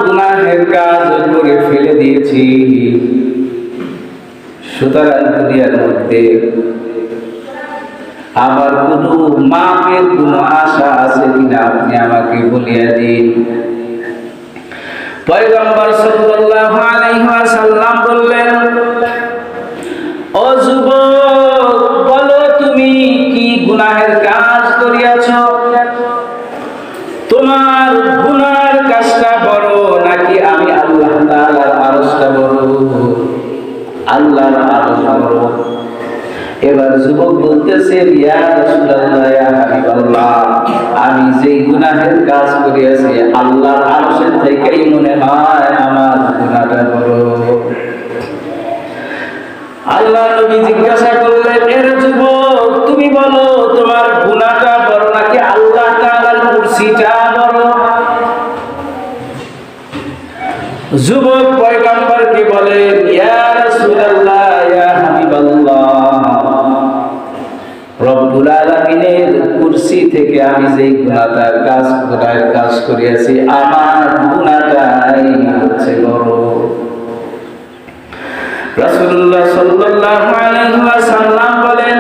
গুনাহের কাজ করে ফেলে দিয়েছি। সুতরাং দুনিয়ার মধ্যে আমার কোনো মাপের কোনো আশা আছে কিনা আপনি আমাকে বলিয়া দিন। পয়গম্বর সাল্লাল্লাহু আলাইহি ওয়াসাল্লাম বললেন, ও যুবক, বলো তুমি কি গুনাহের কাজ করিয়াছো? তোমার গুনার কাজটা বড় নাকি আমি আল্লাহ তাআলার আরশটা বড়? আল্লাহর আরশ বড়। এবার যুবক বলতেছে, ইয়া রাসূলুল্লাহ, ইয়া হাবিবাল্লাহ, আমি যে গুনাহের কাজ করিয়াছি আল্লাহর আরশের থেকেই মনে হয় আমার গুনাহটা বড়। আল্লাহ নবী জিজ্ঞাসা করলেন, এর যুবক, তুমি বলো তোমার গুনাহটা বড় নাকি আল্লাহ তাআলার কুরসিটা বড়? যুবক পয়গম্বরকে বলে, ইয়া রাসূলুল্লাহ, ইয়া হাবিবাল্লাহ, রব্বুল আলামিনের কুরসি থেকে আমি যে গুনাহের কাজ করিয়াছি আমার গুনাহটাই হচ্ছে বড়। রাসূলুল্লাহ সাল্লাল্লাহু আলাইহি ওয়াসাল্লাম বলেন,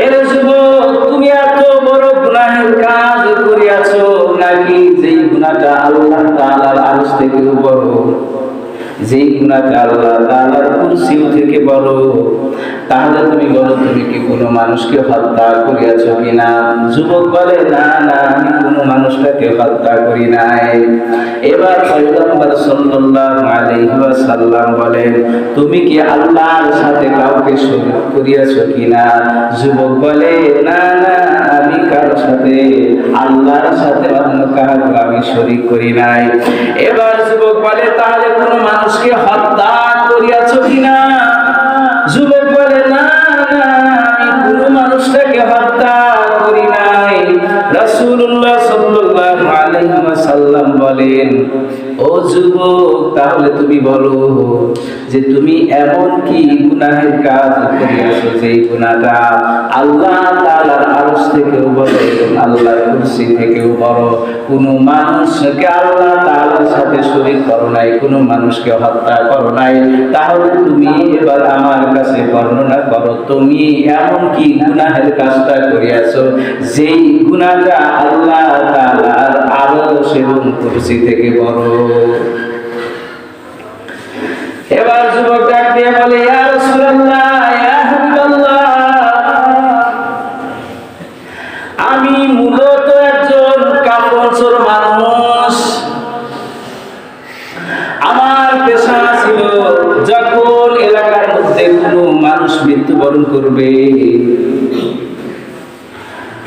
এর যুবক, তুমি এত বড় গুনাহের কাজ করিয়াছো নাকি যেই গুনাহটা আল্লাহ তাআলার আরশ থেকে বড়, যেই গুনাহটা আল্লাহ তাআলার কুরসি থেকে বড়? তাহলে তুমি বলো, তুমি কি কোনো মানুষকে হত্যা করিয়াছো কিনা? যুবক বলে, না না, আমি কোনো মানুষটাকে হত্যা করি নাই। এবার পয়গম্বর সাল্লাল্লাহু আলাইহি ওয়াসাল্লাম বলেন, তুমি কি আল্লাহর সাথে কাউকে শরীক করিয়াছো কিনা? যুবক বলে, না না, আমি কারোর সাথে, আল্লাহর সাথে অন্য কাউকে আমি শরীক করি নাই। এবার যুবক বলে, তাহলে কোনো মানুষকে হত্যা করিয়াছো কিনা? যুবক বলে, না না, আমি কোনো মানুষটাকে হত্যা করি নাই। রাসূলুল্লাহ সাল্লাল্লাহু আলাইহি ওয়াসাল্লাম বলেন, ও যুবক, তাহলে তুমি বলো যে তুমি এমন কি গুনাহের কাজ করিয়াছো যেই গুনাহটা আল্লাহ তাআলার আরশ থেকেও বড় এবং আল্লাহর কুরসি থেকেও বড়? কোনো মানুষকে আল্লাহ তাআলার সাথে শরীক করো নাই, কোনো মানুষকে হত্যা করো নাই। তাহলে তুমি এবার আমার কাছে বর্ণনা করো, তুমি এমন কি গুনাহের কাজটা করিয়াছো যেই গুনাহটা আল্লাহ তাআলার আরশ এবং কুরসি থেকে বড়? এবার যুবক ডাক দিয়ে বলে, ইয়া রাসূলুল্লাহ, ইয়া হাবিবাল্লাহ, আমি মূলত একজন কাফনচোর মানুষ। আমার পেশা ছিল, যখন এলাকার মধ্যে কোনো মানুষ মৃত্যুবরণ করবে,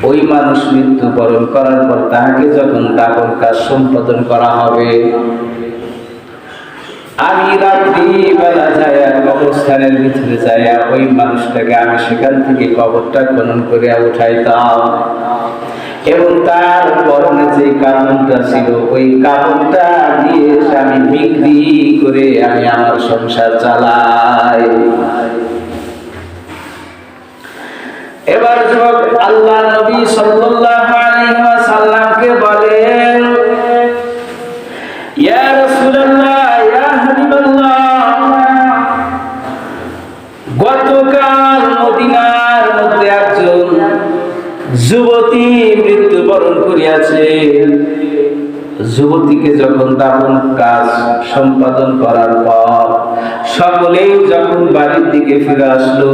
ওই মানুষ মৃত্যুবরণ করার পর তাকে যখন দাফন কাজ সম্পাদন করা হবে, আমি রাত্রিবেলা যাইয়া কবরস্থানের ভিতরে যাইয়া ওই মানুষটাকে আমি সেখান থেকে কবরটা খনন করে উঠাইতাম এবং তার পরনে যে কাপড়টা ছিল ওই কাপড়টা দিয়ে আমি বিক্রি করে আমি আমার সংসার চালাই। এবার যুবক আল্লাহ নবী সাল্লাল্লাহু আলাইহি ওয়াসাল্লামকে বলেন, ইয়া রাসূলুল্লাহ, ইয়া হাবিবাল্লাহ, গতকাল মদিনার মধ্যে একজন যুবতী মৃত্যুবরণ করিয়াছে। যুবতীকে যখন দাফন কাজ সম্পাদন করার পর সকলেই যখন বাড়ির দিকে ফিরে আসলো,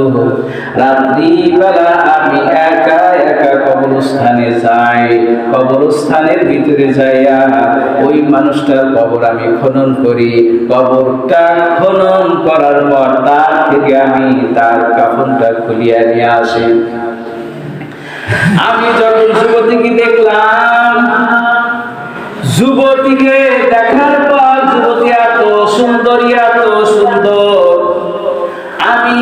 রাত্রিবেলা আমি একা একা কবরস্থানে যাই। কবরস্থানের ভিতরে যাইয়া ওই মানুষটার কবর আমি খনন করি। কবরটা খনন করার পর তার থেকে আমি তার কাফনটা খুলিয়া নিয়ে আসি। আমি যখন যুবতীকে দেখলাম, যুবতীকে দেখার পর যুবতী এত সুন্দরী, এত সুন্দর, আমি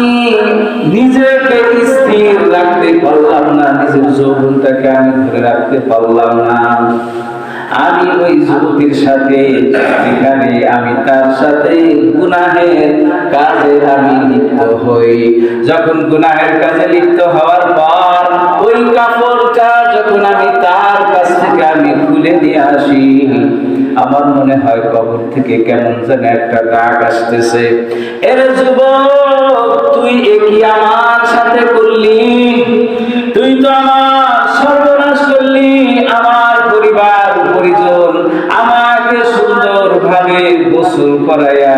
নিজেকে স্থির রাখতে পারলাম না, নিজের যৌবনটাকে আমি ধরে রাখতে পারলাম না। আমি ওই যুবতীর সাথে এখানে আমি তার সাথে গুনাহের কাজে আমি লিপ্ত হই। যখন গুনাহের কাজে লিপ্ত হওয়ার পর ওই কাপড়টা যখন আমি তার কাছ থেকে আমি খুলে নিয়ে আসি, আমার মনে হয় কবর থেকে কেমন যেন একটা ডাক আসতেছে, এর যুবক তুই একই আমার সাথে করলি, তুই তো আমার সর্বনাশ করলি, আমার পরিবার পরিজন আমাকে সুন্দরভাবে গোসল করাইয়া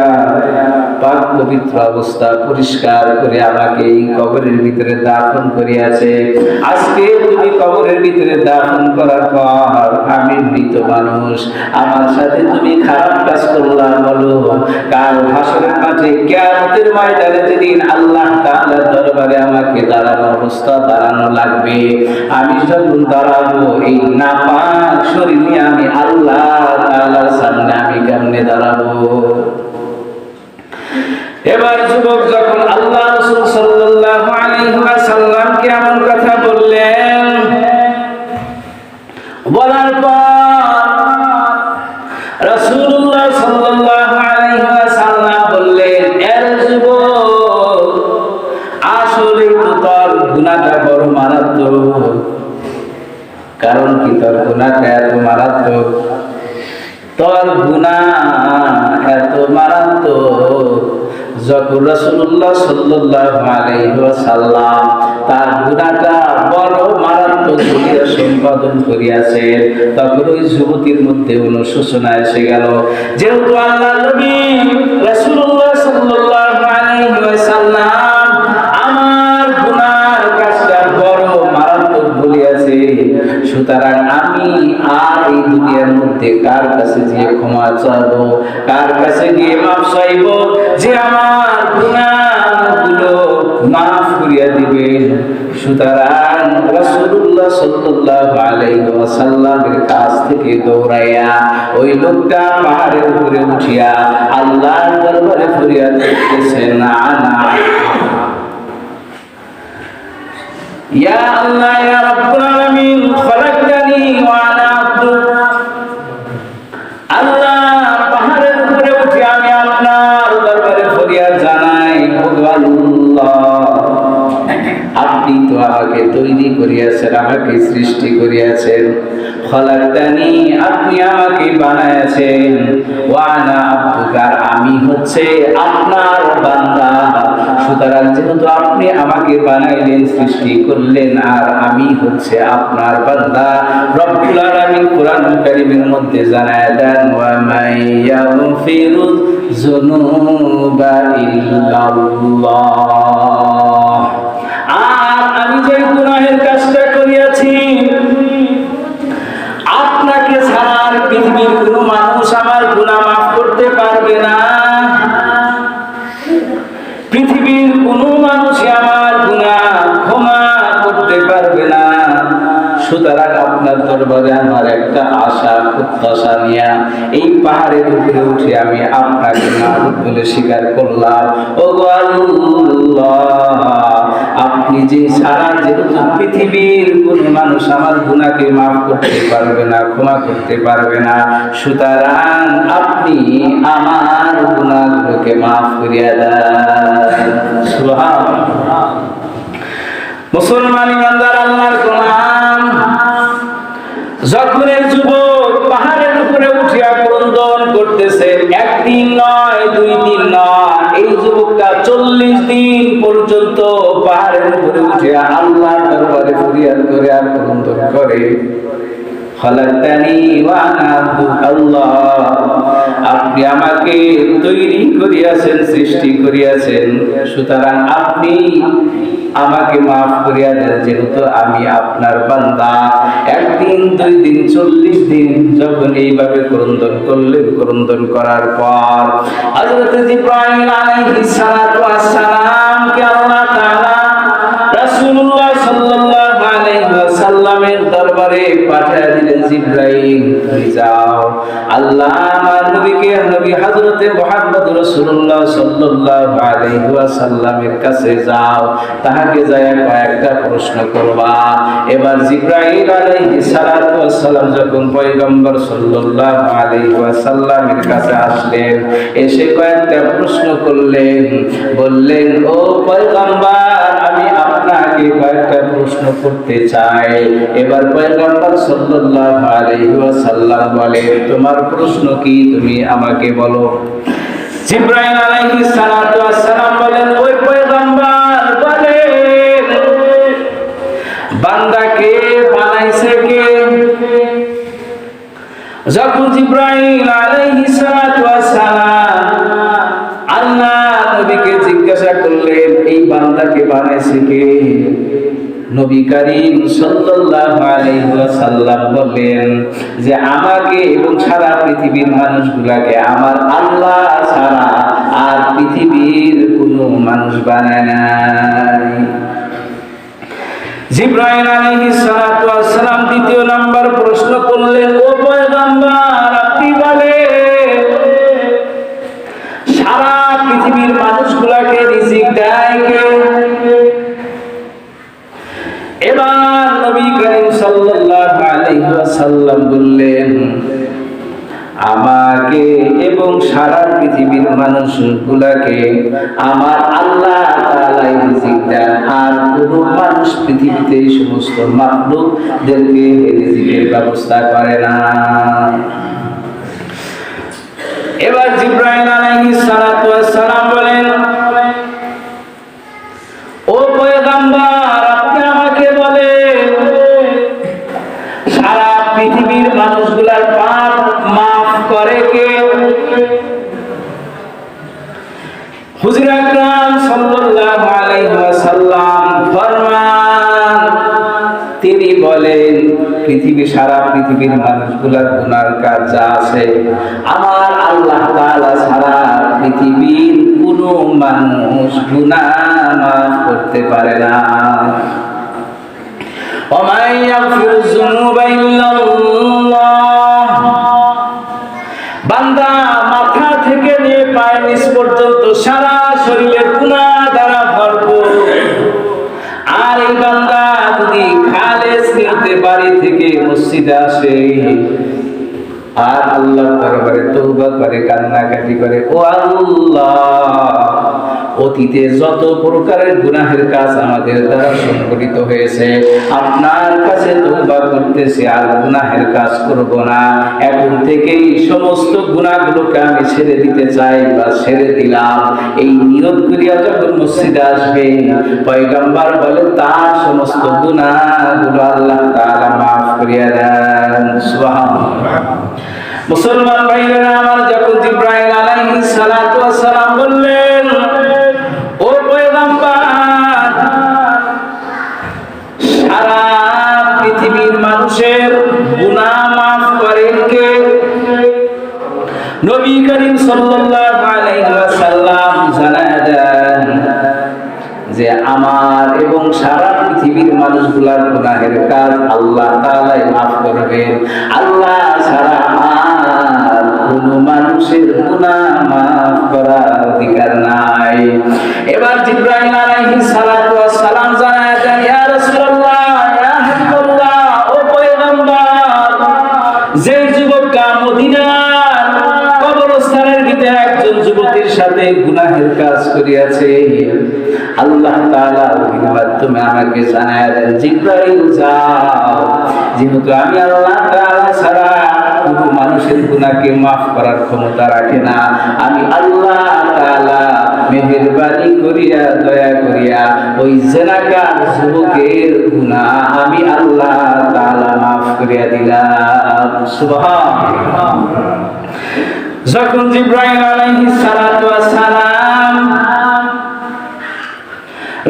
পাক পবিত্র অবস্থা পরিষ্কার করে আমাকে এই কবরের ভিতরে দাফন করিয়াছে। আজকে তুমি কবরের ভিতরে দাফন করার পর আমি মৃত মানুষ, আমার সাথে তুমি খারাপ কাজ করলা, বলো কাল হাসরের মাঠে কিয়ামতের ময়দানে যেদিন আল্লাহ তাআলার দরবারে আমাকে দাঁড়ানো অবস্থা দাঁড়ানো লাগবে, আমি যখন দাঁড়াবো এই নাপাক শরীর নিয়ে আমি আল্লাহ তাআলার সামনে আমি কেমনে দাঁড়াবো? এবার যুবক যখন আল্লাহ রাসূল সাল্লাল্লাহু আলাইহি ওয়াসাল্লামকে এমন কথা বললেন, বলার পর রাসূলুল্লাহ সাল্লাল্লাহু আলাইহি ওয়াসাল্লাম বললেন, এর যুবক আসলে তো তোর গুনাহটা বড় মারাত্মক। কারণ কি তোর গুনাহটা এত মারাত্মক? তোর গুনাহ এত মারাত্মক, যখন রাসূলুল্লাহ সাল্লাল্লাহু আলাইহি ওয়াসাল্লাম তার গুনাহটা বড় মারাত্মক বলিয়া সম্পাদন করিয়াছেন, তখন ওই যুবতীর মধ্যে অনুশোচনা এসে গেল। যেহেতু আল্লাহর নবী রাসূলুল্লাহ সাল্লাল্লাহু আলাইহি ওয়াসাল্লাম আমার গুনাহর কাজটা বড় মারাত্মক বলিয়াছে, সুতরাং আমি আর এই দুনিয়ার মধ্যে কার কাছে গিয়ে ক্ষমা চাইবো, কার কাছে গিয়ে মাফ চাইবো যে আমার গুনাহগুলো মাফ করিয়া দিবেন? সুতরাং রাসূলুল্লাহ সাল্লাল্লাহু আলাইহি ওয়াসাল্লামের কাছ থেকে দৌড়াইয়া ওই লোকটা পাহাড়ের উপরে উঠিয়া আল্লাহর দরবারে ফরিয়াদ করতেছে, না না ইয়া আল্লাহ ইয়া রাব্বুল আলামিন খলাকতানি ওয়া আনা আবদুক। আল্লাহ পাহাড়ের উপরে উঠে আমি আপনার দরবারে ফরিয়াদ জানাই, ও আল্লাহ আপনি তো আমাকে তৈরি করিয়াছেন, আমাকে সৃষ্টি করিয়াছেন, খলাকতানি আপনি আমাকে বানাইয়াছেন, ওয়া আনা আবদুক আর আমি হচ্ছে আপনার বান্দা। সুতরাং যেহেতু আপনি আমাকে বানাইলেন, সৃষ্টি করলেন, আর আমি হচ্ছে আপনার বান্দা, রব্বুল আলামিন কোরআনুল কারীমের মধ্যে জানায় দেন, ওয়া মাইয়াগফিরুয যুনুবা ইল্লাল্লাহ। আর আমি যে গুনাহের কাজটা করিয়াছি, আপনাকে ছাড়া আর পৃথিবীর কোনো মানুষ আমার গুনাহ মাফ করতে পারবে না, পৃথিবীর কোনো মানুষই আমার গুনাহ ক্ষমা করতে পারবে না। সুতরাং আপনার দরবারে আমার একটা আশা প্রত্যাশা নিয়ে এই পাহাড়ের উপরে উঠে আমি আপনাকে মাবুদ বলে স্বীকার করলাম, ও আল্লাহ আপনি যে সারা যেহেতু পৃথিবীর কোন মানুষ আমার গুনাহকে মাফ করতে পারবে না, ক্ষমা করতে পারবে না, সুতরাং আপনি আমার গুনাহগুলোকে মাফ করিয়া দেন। সুবহানাল্লাহ। মুসলমান ইমানদার আল্লাহর গোলাম, যখন এই যুবক পাহাড়ের উপরে উঠিয়া ক্রন্দন করতেছে, একদিন নয়, 2 দিন নয়, এই যুবকটা 40 দিন পর্যন্ত পাহাড়ের উপরে উঠিয়া আল্লাহর দরবারে ফরিয়াদ করে আর ক্রন্দন করে, খলাকতানি ওয়া আনা আবদুক, আল্লাহ আপনি আমাকে তৈরি করিয়াছেন, সৃষ্টি করিয়াছেন, সুতরাং আপনি আমাকে মাফ করিয়া দেন, যেহেতু আমি আপনার বান্দা। একদিন, 2 দিন, 40 দিন যখন এইভাবে ক্রন্দন করলেন, ক্রন্দন করার পর হযরত জিবরাইল আলাইহিস সালাতু ওয়াস সালাম কে আল্লাহ তাআলা রাসূলুল্লাহ সাল্লাল্লাহু আলাইহি ওয়াসাল্লামের দরবারে পাঠিয়ে দিলেন, জিবরাইল তুমি যাও আল্লাহ আমার নবীকে, নবী হযরত মুহাম্মদ রাসূলুল্লাহ সাল্লাল্লাহু আলাইহি ওয়াসাল্লামের কাছে যাও, তাহাকে যায় কয়েকটা প্রশ্ন করবা। এবার জিবরাইল আলাইহিস সালাতু ওয়াস সালাম যখন পয়গম্বর সাল্লাল্লাহু আলাইহি ওয়াসাল্লামের কাছে আসলেন, এসে কয়েকটা প্রশ্ন করলেন, বললেন, ও পয়গম্বর আমি আপনাকে আপনাকে কয়েকটা প্রশ্ন করতে চাই। এবার পয়গম্বর সাল্লাল্লাহু আলাইহি ওয়াসাল্লাম বলেন, তোমার প্রশ্ন কি, তুমি আমাকে বলো। জিবরাইল আলাইহিস সালাতু ওয়াস সালাম বলেন, ওই পয়গম্বর বলেন, বান্দাকে বানাইছে কে? যখন জিবরাইল আলাইহিস সালাতু ওয়াস সালাম আল্লাহ নবীকে জিজ্ঞাসা করলেন, এই বান্দাকে বানাইছে কে? নবী করিম সাল্লাল্লাহু আলাইহি ওয়াসাল্লাম বললেন যে আমাকে এবং সারা পৃথিবীর মানুষগুলোকে আমার আল্লাহ ছাড়া আর পৃথিবীর কোনো মানুষ বানায় নাই। জিবরাইল আলাইহিস সালাতু ওয়াস সালাম দ্বিতীয় নাম্বার প্রশ্ন করলেন, ও পয়গম্বর আপনি বলেন, সারা পৃথিবীর মানুষগুলোকে রিজিক দেয় কে? এবার নবী করিম সাল্লাল্লাহু আলাইহি ওয়াসাল্লাম বললেন, আমাকে এবং সারা পৃথিবীর মানুষগুলোকে আমার আল্লাহ তাআলাই রিজিক দেন, আর কোনো মানুষ পৃথিবীতে এই সমস্ত মাখলুকদেরকে রিজিকের ব্যবস্থা করে না। এবার জিবরাইল আলাইহিস সালাতু ওয়াস সালাম বলেন, ও পয়গম্বর আপনি আমাকে বলেন, সারা পৃথিবীর মানুষগুলোর পাপ মাফ করে কে? হুজুর আকরাম সাল্লাল্লাহু আলাইহি ওয়াসাল্লাম ফরমান, তিনি বলেন, সারা পৃথিবীর মানুষগুলোর গুনার কাজ যা আছে আমার আল্লাহ তাআলা ছাড়া পৃথিবীর কোনো মানুষ গুনাহ মাফ করতে পারে না। ওয়া ইয়াগফিরুয যুনুবা ইল্লাল্লাহ, বান্দা মাথা থেকে নিয়ে পায়ের নিচ পর্যন্ত সারা শরীরের গুনাহ দ্বারা ভরপুর। আর এই বান্দা যদি খালেস নিয়তে বাড়ি থেকে মসজিদে আসে আর আল্লাহর দরবারে তওবা করে, কান্নাকাটি করে, ও আল্লাহ, অতীতে যত প্রকারের গুনাহের কাজ আমাদের দ্বারা সংঘটিত হয়েছে, আপনার কাছে তওবা করতেছি, আর গুনাহের কাজ করব না। এখন থেকেই সমস্ত গুনাহগুলোকে আমি ছেড়ে দিতে চাই বা ছেড়ে দিলাম। এই নিয়ত করিয়া যখন মসজিদে আসবে, পয়গম্বর বলেন তার সমস্ত গুনাহগুলো আল্লাহ তাআলা মাফ করিয়া দেন। সুবহানাল্লাহ। মুসলমান ভাইরা আমার, যখন জিবরাইল আলাইহিস সালাতু ওয়াস সালাম বললেন, ও পয়গম্বর সারা পৃথিবীর মানুষের গুনাহ মাফ করেন কে? নবী করিম সাল্লাল্লাহু আলাইহি ওয়াসাল্লাম জানায় দেন যে আমার এবং সারা পৃথিবীর মানুষগুলার গুনাহের কাজ আল্লাহ তাআলাই মাফ করবেন। আল্লাহ ছাড়া আর কোনো মানুষের গুনাহ মাফ করার অধিকার নাই। এবার জিবরাইল আলাইহিস সালাতু ওয়াস সালাম জানায় দেন, ইয়া রাসূলুল্লাহ, ইয়া হাবিবাল্লাহ, ও পয়গম্বর, যে যুবকটা মদিনার কবরস্থানের ভিতরে একজন যুবতীর সাথে গুনাহের কাজ করিয়াছে, আল্লাহ তাআলা ওহির মাধ্যমে আমাকে জানায় দেন, জিবরাইল যাও, যেহেতু আমি আল্লাহ তাআলা ছাড়া কোনো মানুষের গুনাহকে মাফ করার ক্ষমতা রাখে না, আমি আল্লাহ তাআলা মেহেরবানি করিয়া দয়া করিয়া ওই জেনাকার যুবকের গুনাহ আমি আল্লাহ তাআলা মাফ করিয়া দিলাম। সুবহানাল্লাহ। যখন জিবরাইল আলাইহিস সালাতু ওয়াস সালাম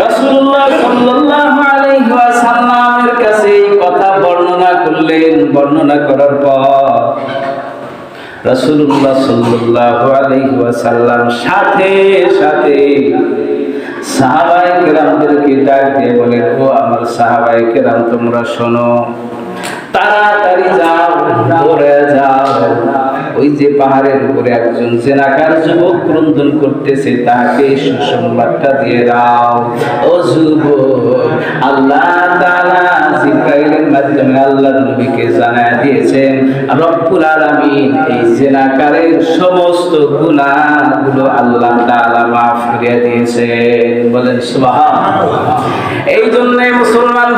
রাসূলুল্লাহ সাল্লাল্লাহু আলাইহি ওয়াসাল্লামের কাছে এই কথা বর্ণনা করলেন, বর্ণনা করার পর রাসূলুল্লাহ সাল্লাল্লাহু আলাইহি ওয়াসাল্লাম সাথে সাথে সাহাবায়ে কেরামদেরকে ডাক দিয়ে বলেন, ও আমার সাহাবায়ে কেরাম, তোমরা শোনো, তাড়াতাড়ি যাও, দৌড়ে যাও, ওই যে পাহাড়ের উপরে একজন জেনাকার যুবক ক্রন্দন করতেছে, তাকে সুসংবাদটা দিয়ে দাও। ও যুবক, আল্লাহ তাআলা জিবরাইলের মাধ্যমে আল্লাহর নবীকে জানায় দিয়েছেন রব্বুল আলামিন এই জেনাকারের সমস্ত গুনাহগুলো আল্লাহ তাআলা মাফ করে দিয়েছেন। বলেন সুবহানাল্লাহ। এই জন্য মুসলমান